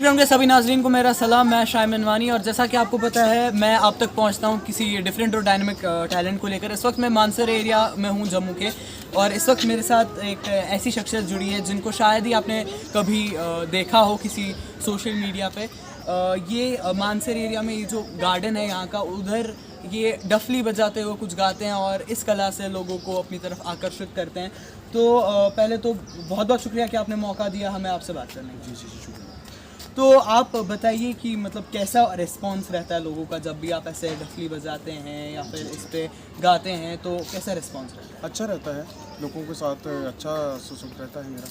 Ground के सभी नाजरीन को मेरा सलाम। मैं शाइम इनवानी और जैसा कि आपको पता है मैं आप तक पहुंचता हूं किसी डिफरेंट और डायनामिक टैलेंट को लेकर। इस वक्त मैं मानसर एरिया में हूं जम्मू के, और इस वक्त मेरे साथ एक ऐसी शख्सियत जुड़ी है जिनको शायद ही आपने कभी देखा हो किसी सोशल मीडिया पे। ये मानसर एरिया में ये जो गार्डन है यहाँ का, उधर ये डफली बजाते हुए कुछ गाते हैं और इस कला से लोगों को अपनी तरफ आकर्षित करते हैं। तो पहले तो बहुत बहुत शुक्रिया कि आपने मौका दिया हमें आपसे बात करने का। जी शुक्रिया। तो आप बताइए कि मतलब कैसा रिस्पांस रहता है लोगों का जब भी आप ऐसे डफली बजाते हैं या फिर इस पे गाते हैं, तो कैसा रिस्पांस रहता है? अच्छा रहता है, लोगों के साथ अच्छा सुसुख रहता है मेरा,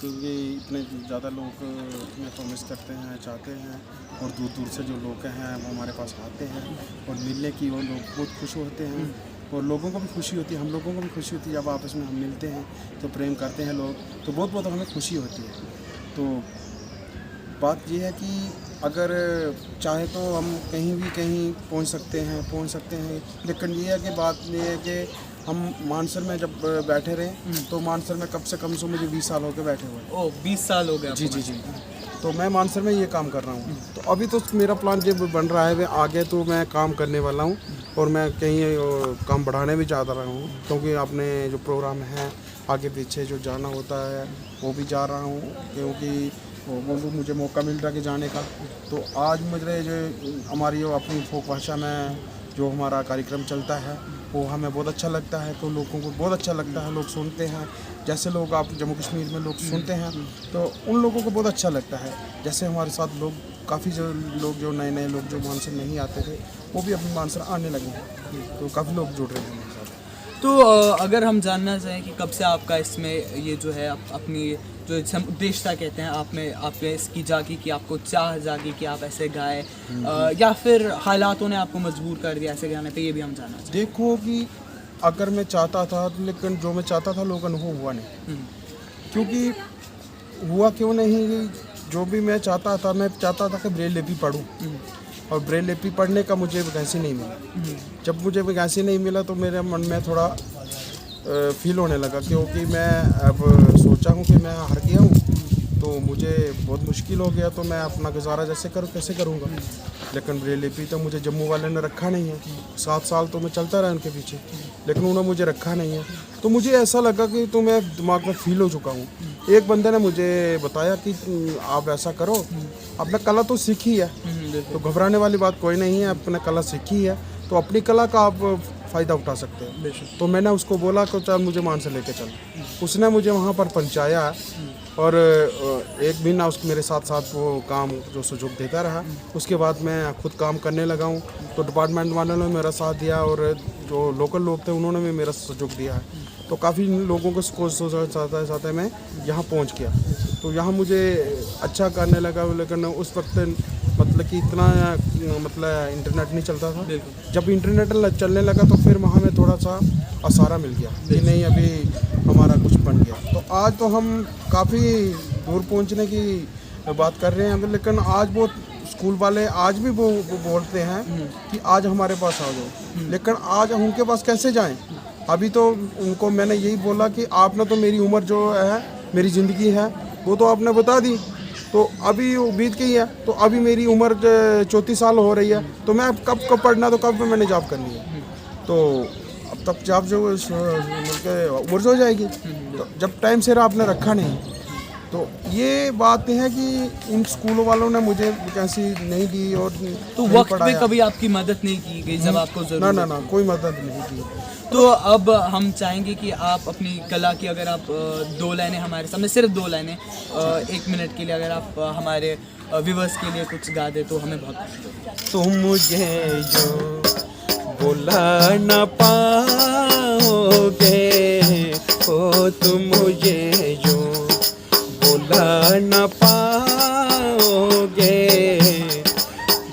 क्योंकि इतने ज़्यादा लोग हमें तो मिस करते हैं, चाहते हैं, और दूर दूर से जो लोग हैं वो हमारे पास आते हैं और मिलने की वो लोग बहुत खुश होते हैं, और लोगों को भी खुशी होती है, हम लोगों को भी खुशी होती है जब आपस में हम मिलते हैं तो प्रेम करते हैं लोग, तो बहुत बहुत हमें खुशी होती है। तो बात यह है कि अगर चाहे तो हम कहीं पहुंच सकते हैं, लेकिन ये है कि बात ये है कि हम मानसर में जब बैठे रहे तो मानसर में कम से कम मुझे 20 साल हो गए बैठे हुए। ओह, 20 साल हो गए? जी। तो मैं मानसर में ये काम कर रहा हूँ, तो अभी तो मेरा प्लान जब बन रहा है आगे तो मैं काम करने वाला हूँ, और मैं कहीं काम बढ़ाने भी चाहता रहा हूँ, क्योंकि अपने जो प्रोग्राम है आगे पीछे जो जाना होता है वो भी जा रहा हूँ, क्योंकि वो मुझे मौका मिल रहा है कि जाने का। तो आज मुझे जो हमारी जो अपनी फोक भाषा में जो हमारा कार्यक्रम चलता है वो हमें बहुत अच्छा लगता है, तो लोगों को बहुत अच्छा लगता है, लोग सुनते हैं। जैसे लोग आप जम्मू कश्मीर में लोग सुनते हैं तो उन लोगों को बहुत अच्छा लगता है। जैसे हमारे साथ लोग काफ़ी जो नए लोग जो मानसर नहीं आते थे वो भी अपने मानसर आने लगे हैं, तो काफ़ी लोग जुड़ रहे हैं हमारे साथ। तो अगर हम जानना चाहें कि कब से आपका इसमें ये जो है अपनी जो हम उद्देश्यता कहते हैं आप इसकी जागी कि आपको चाह जागी कि आप ऐसे गाए, या फिर हालातों ने आपको मजबूर कर दिया ऐसे गाने पे, ये भी हम जानना चाहते हैं। देखो कि अगर मैं चाहता था, लेकिन जो मैं चाहता था लोगों को हुआ नहीं, क्योंकि हुआ क्यों नहीं, जो भी मैं चाहता था कि ब्रेल लिपि पढ़ूं, और ब्रेल लिपि पढ़ने का मुझे वैकेंसी नहीं मिला। जब मुझे वैकेंसी नहीं मिला तो मेरे मन में थोड़ा फील होने लगा, क्योंकि मैं अब सोचा हूँ कि मैं हार गया हूँ, तो मुझे बहुत मुश्किल हो गया, तो मैं अपना गुजारा कैसे करूँगा। लेकिन ब्रेल लिपि तो मुझे जम्मू वाले ने रखा नहीं है, 7 साल तो मैं चलता रहा उनके पीछे, लेकिन उन्होंने मुझे रखा नहीं है। तो मुझे ऐसा लगा कि तो मैं दिमाग में फील हो चुका हूँ। एक बंदे ने मुझे बताया कि आप ऐसा करो, अपना कला तो सीखी है, तो घबराने वाली बात कोई नहीं है, अपने कला सीखी है तो अपनी कला का आप फ़ायदा उठा सकते हैं। तो मैंने उसको बोला कि चल मुझे मान से लेके चल। उसने मुझे वहाँ पर पहुँचाया, और एक महीना उसको मेरे साथ वो काम जो सुযোग देता रहा। उसके बाद मैं खुद काम करने लगा हूँ, तो डिपार्टमेंट वालों ने मेरा साथ दिया, और जो लोकल लोग थे उन्होंने भी मेरा सहयोग दिया है, तो काफ़ी लोगों को साथ मैं यहाँ पहुँच गया। तो यहाँ मुझे अच्छा करने लगा, लेकिन उस वक्त मतलब कि इतना मतलब इंटरनेट नहीं चलता था। जब इंटरनेट चलने लगा तो फिर वहाँ में थोड़ा सा आसारा मिल गया कि नहीं अभी हमारा कुछ बन गया। तो आज तो हम काफ़ी दूर पहुँचने की बात कर रहे हैं, लेकिन आज वो स्कूल वाले आज भी वो बोलते हैं कि आज हमारे पास आ जाओ, लेकिन आज हम उनके पास कैसे जाएं? अभी तो उनको मैंने यही बोला कि आपने तो मेरी उम्र जो है, मेरी ज़िंदगी है वो तो आपने बता दी, तो अभी बीत गई है, तो अभी मेरी उम्र 34 साल हो रही है, तो मैं कब पढ़ना, तो कब मैंने जॉब करनी है, तो अब तक जॉब जो उम्र हो जाएगी, तो जब टाइम से आपने रखा नहीं। तो ये बात है कि इन स्कूलों वालों ने मुझे वैकेंसी नहीं दी, और तो वक्त पे कभी आपकी मदद नहीं की गई जब आपको जरूरत? ना कोई मदद नहीं की। तो अब हम चाहेंगे कि आप अपनी कला की अगर आप 2 लाइनें हमारे सामने, सिर्फ 2 लाइनें 1 मिनट के लिए अगर आप हमारे व्यूअर्स के लिए कुछ गा दे तो हमें बहुत खुशी होगी। तुम मुझे जो बुला न पाओगे, ओ तुम मुझे जो बुला न पाओगे,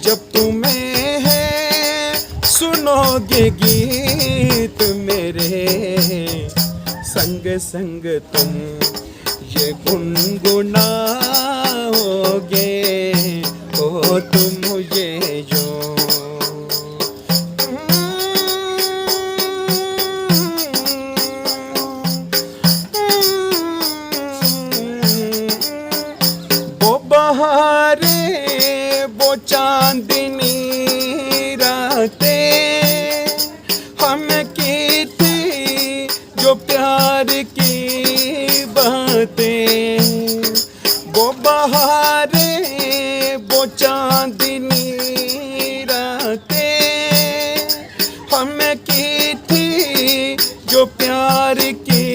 जब तुम्हें है सुनोगे गीत मेरे संग संग तुम ये गुनगुनाओगे, ओ तुम मुझे जो वो बहार बहारे वो चांदनी रातें हम की थी जो प्यार की बातें, वो बहारे वो चांदनी रातें हम की थी जो प्यार की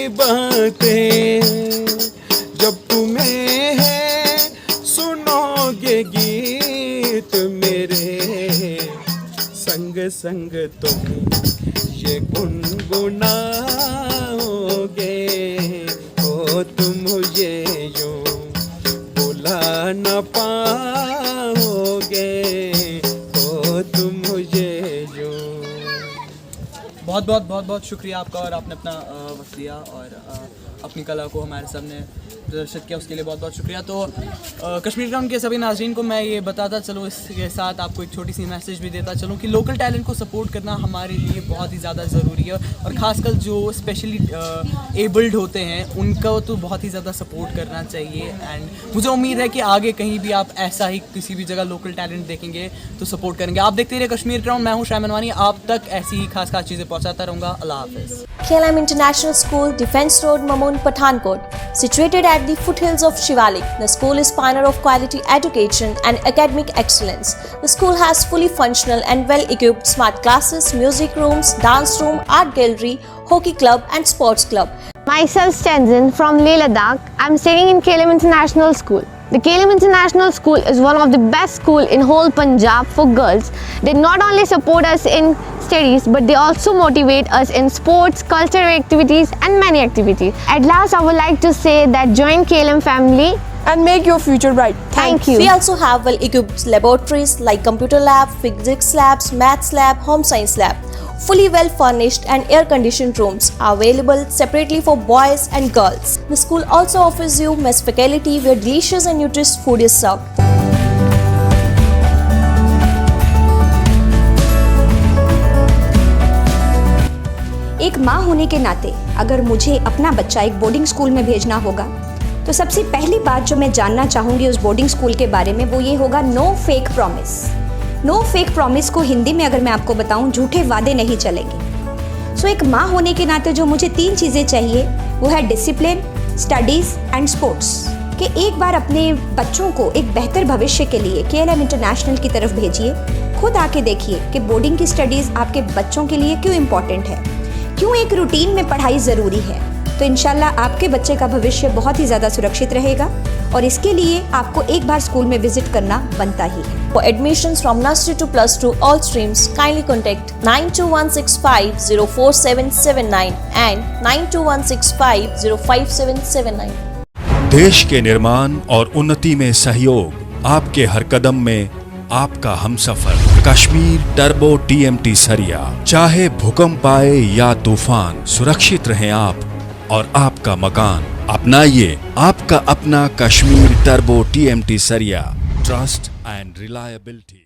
बातें। जब तुम्हें है सुनोगे गीत मेरे, संग संग तुम ये गुनगुनाओगे, ओ तुम मुझे यूं बुला न पाओगे, ओ तुम मुझे यूं। बहुत बहुत बहुत बहुत शुक्रिया आपका, और आपने अपना वक्त दिया और अपनी कला को हमारे सामने प्रदर्शित किया, उसके लिए बहुत बहुत शुक्रिया। तो कश्मीर ग्राउंड के सभी नाज़रीन को मैं ये बताता चलूँ, इसके साथ आपको एक छोटी सी मैसेज भी देता चलूँ कि लोकल टैलेंट को सपोर्ट करना हमारे लिए बहुत ही ज़्यादा ज़रूरी है, और ख़ासकर जो स्पेशली एबल्ड होते हैं उनको तो बहुत ही ज़्यादा सपोर्ट करना चाहिए। एंड मुझे उम्मीद है कि आगे कहीं भी आप ऐसा ही किसी भी जगह लोकल टैलेंट देखेंगे तो सपोर्ट करेंगे। आप देखते रहिए कश्मीर ग्राउंड, मैं हूँ शायमन वानी, आप तक ऐसी ही खास खास चीज़ें पहुँचाता रहूँगा। अल्लाह हाफ़िज़। KLM International School, Defence Road, Mamoon, Pathankot. Situated at the foothills of Shivalik, the school is pioneer of quality education and academic excellence. The school has fully functional and well-equipped smart classes, music rooms, dance room, art gallery, hockey club and sports club. Myself Stanzin from Leh Ladakh. I'm studying in KLM International School. The KLM International School is one of the best schools in whole Punjab for girls. They not only support us in studies, but they also motivate us in sports, cultural activities and many activities. At last, I would like to say that join KLM family and make your future bright. Thank you. We also have well-equipped laboratories like computer lab, physics labs, maths lab, home science lab. Fully well-furnished and air-conditioned rooms are available separately for boys and girls. The school also offers you mess faculty where delicious and nutritious food is served. एक माँ होने के नाते अगर मुझे अपना बच्चा एक बोर्डिंग स्कूल में भेजना होगा तो सबसे पहली बात जो मैं जानना चाहूँगी उस बोर्डिंग स्कूल के बारे में वो ये होगा no fake promise. No fake promise को हिंदी में अगर मैं आपको बताऊँ, झूठे वादे नहीं चलेंगे। सो एक माँ होने के नाते जो मुझे 3 चीज़ें चाहिए वो है डिसिप्लिन, स्टडीज़ एंड स्पोर्ट्स। कि एक बार अपने बच्चों को एक बेहतर भविष्य के लिए KLM इंटरनेशनल की तरफ भेजिए। खुद आके देखिए कि बोर्डिंग की स्टडीज़ आपके बच्चों के लिए क्यों इम्पॉर्टेंट है, क्यों एक रूटीन में पढ़ाई ज़रूरी है। तो इंशाल्लाह आपके बच्चे का भविष्य बहुत ही ज़्यादा सुरक्षित रहेगा, और इसके लिए आपको एक बार स्कूल में विजिट करना बनता ही है। For admissions from nursery to +2 all streams, kindly contact 9216504779 and 9216505779. देश के निर्माण और उन्नति में सहयोग, आपके हर कदम में आपका हमसफर। कश्मीर टर्बो TMT सरिया। चाहे भूकंप आए या तूफान, सुरक्षित रहें आप और आपका मकान। अपनाइए आपका अपना कश्मीर टर्बो TMT सरिया। Trust and reliability.